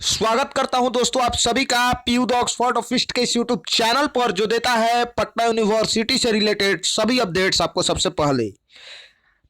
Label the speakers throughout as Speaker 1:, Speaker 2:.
Speaker 1: स्वागत करता हूं दोस्तों आप सभी का पीयू द ऑक्सफोर्ड ऑफिस्ट के इस यूट्यूब चैनल पर जो देता है पटना यूनिवर्सिटी से रिलेटेड सभी अपडेट्स आपको सबसे पहले।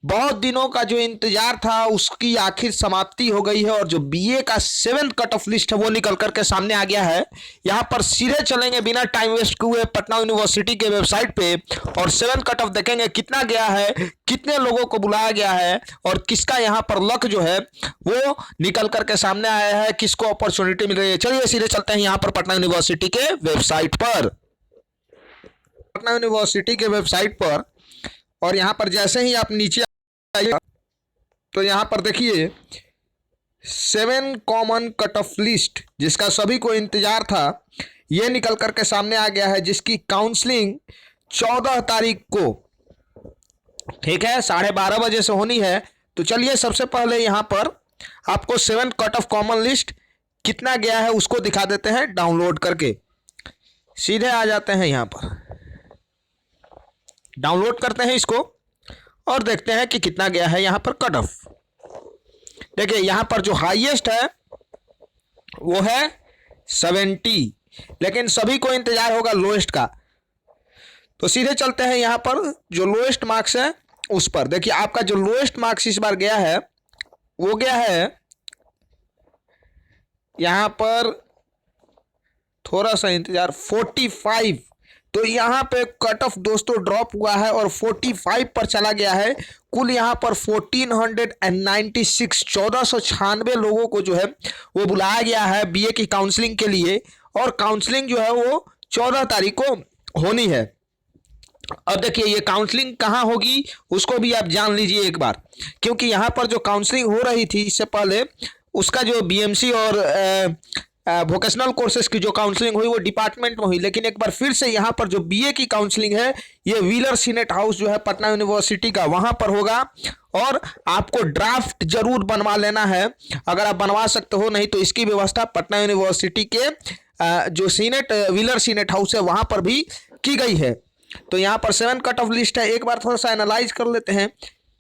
Speaker 1: बहुत दिनों का जो इंतजार था उसकी आखिर समाप्ति हो गई है और जो बीए का 7th कट ऑफ लिस्ट है वो निकल करके सामने आ गया है। यहां पर सीधे चलेंगे बिना टाइम वेस्ट हुए पटना यूनिवर्सिटी के वेबसाइट पे और 7th कट ऑफ देखेंगे कितना गया है, कितने लोगों को बुलाया गया है और किसका यहां पर लक जो है वो निकल करके सामने आया है, किसको अपॉर्चुनिटी मिल रही है। चलिए सीधे चलते हैं यहाँ पर पटना यूनिवर्सिटी के वेबसाइट पर। पटना यूनिवर्सिटी के वेबसाइट पर और यहाँ पर जैसे ही आप नीचे आइए तो यहाँ पर देखिए 7 कॉमन कट ऑफ लिस्ट जिसका सभी को इंतजार था ये निकल करके सामने आ गया है, जिसकी काउंसलिंग 14 तारीख को, ठीक है, 12:30 बजे से होनी है। तो चलिए सबसे पहले यहाँ पर आपको 7 कट ऑफ कॉमन लिस्ट कितना गया है उसको दिखा देते हैं डाउनलोड करके। सीधे आ जाते हैं यहाँ पर, डाउनलोड करते हैं इसको और देखते हैं कि कितना गया है यहाँ पर कट ऑफ। देखिए यहाँ पर जो हाईएस्ट है वो है 70, लेकिन सभी को इंतजार होगा लोएस्ट का। तो सीधे चलते हैं यहाँ पर जो लोएस्ट मार्क्स है उस पर। देखिए आपका जो लोएस्ट मार्क्स इस बार गया है वो गया है यहाँ पर, थोड़ा सा इंतजार, 45। तो यहाँ पे कट ऑफ दोस्तों ड्रॉप हुआ है और 45 पर चला गया है। कुल यहाँ पर 1496 1496 लोगों को जो है वो बुलाया गया है बीए की काउंसलिंग के लिए और काउंसलिंग जो है वो 14 तारीख को होनी है। अब देखिए ये काउंसलिंग कहाँ होगी उसको भी आप जान लीजिए एक बार, क्योंकि यहाँ पर जो काउंसलिंग हो रही थी इससे पहले उसका जो बीएमसी और वोकेशनल कोर्सेज की जो काउंसलिंग हुई वो डिपार्टमेंट में हुई, लेकिन एक बार फिर से यहाँ पर जो बीए की काउंसलिंग है ये व्हीलर सीनेट हाउस जो है पटना यूनिवर्सिटी का वहाँ पर होगा। और आपको ड्राफ्ट जरूर बनवा लेना है, अगर आप बनवा सकते हो, नहीं तो इसकी व्यवस्था पटना यूनिवर्सिटी के जो सीनेट व्हीलर सीनेट हाउस है वहाँ पर भी की गई है। तो यहाँ पर 7 कट ऑफ लिस्ट है। एक बार थोड़ा सा एनालाइज कर लेते हैं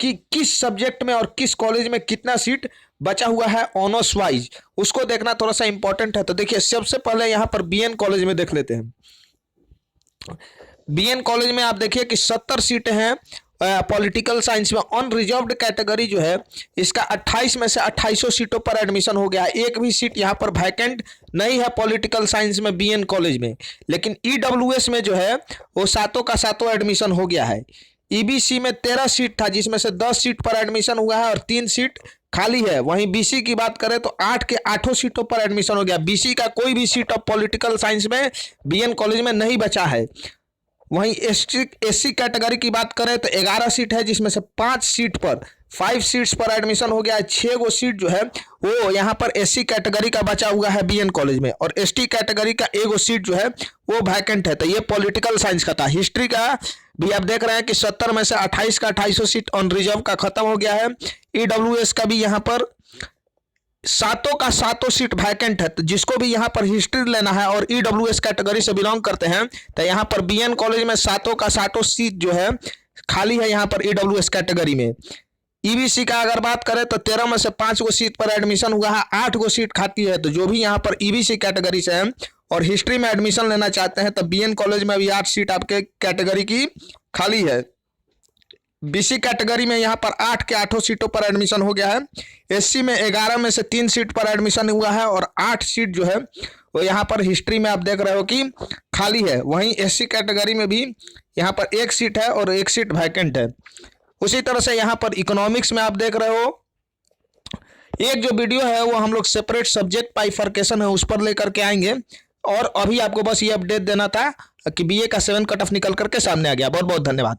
Speaker 1: कि किस सब्जेक्ट में और किस कॉलेज में कितना सीट बचा हुआ है ऑनर्स वाइज, उसको देखना थोड़ा सा इंपॉर्टेंट है। तो देखिए सबसे पहले यहाँ पर बीएन कॉलेज में देख लेते हैं। बीएन कॉलेज में आप देखिए कि 70 सीटें हैं पॉलिटिकल साइंस में। अनरिजर्व्ड कैटेगरी जो है इसका 28 में से 2800 सीटों पर एडमिशन हो गया है। एक भी सीट यहाँ पर वैकेंट नहीं है पॉलिटिकल साइंस में बीएन कॉलेज में। लेकिन ईडब्ल्यूएस में जो है वो सातों का सातों एडमिशन हो गया है। ईबीसी में 13 सीट था जिसमें से 10 सीट पर एडमिशन हुआ है और 3 सीट खाली है। वहीं बीसी की बात करें तो 8 के 8 सीटों पर एडमिशन हो गया। बीसी का कोई भी सीट ऑफ पॉलिटिकल साइंस में बीएन कॉलेज में नहीं बचा है। वहीं एससी कैटेगरी की बात करें तो 11 सीट है जिसमें से 5 सीट्स पर एडमिशन हो गया है। 6 गो सीट जो है वो यहाँ पर एससी कैटेगरी का बचा हुआ है बीएन कॉलेज में और एसटी कैटेगरी का 1 गो सीट जो है वो वैकेंट है। तो ये पॉलिटिकल साइंस का था। हिस्ट्री का भी आप देख रहे हैं कि 70 में से 28 का 2800 सीट ऑन रिजर्व का खत्म हो गया है। ईडब्ल्यूएस का भी यहाँ पर सातों का सातों सीट वैकेंट है। तो जिसको भी यहाँ पर हिस्ट्री लेना है और ईडब्ल्यूएस कैटेगरी से बिलोंग करते हैं तो यहाँ पर बीएन कॉलेज में सातों का सातों सीट जो है खाली है यहाँ पर ईडब्ल्यूएस कैटेगरी में। ईबीसी का अगर बात करें तो 13 में से 5 गो सीट पर एडमिशन हुआ है, 8 गो सीट खाती है। तो जो भी यहाँ पर ईबीसी कैटेगरी से है और हिस्ट्री में एडमिशन लेना चाहते हैं तो बीएन कॉलेज में भी 8 सीट आपके कैटेगरी की खाली है। बीसी कैटेगरी में यहाँ पर 8 के 8 सीटों पर एडमिशन हो गया है। एससी में 11 में से 3 सीट पर एडमिशन हुआ है और 8 सीट जो है वो यहाँ पर हिस्ट्री में आप देख रहे हो कि खाली है। वहीं एससी कैटेगरी में भी यहाँ पर 1 सीट है और 1 सीट वैकेंट है। उसी तरह से यहाँ पर इकोनॉमिक्स में आप देख रहे हो एक जो वीडियो है वो हम लोग सेपरेट सब्जेक्ट बाइफर्केशन है उस पर लेकर के आएंगे। और अभी आपको बस ये अपडेट देना था कि बीए का 7 कट ऑफ निकल करके सामने आ गया। बहुत बहुत धन्यवाद।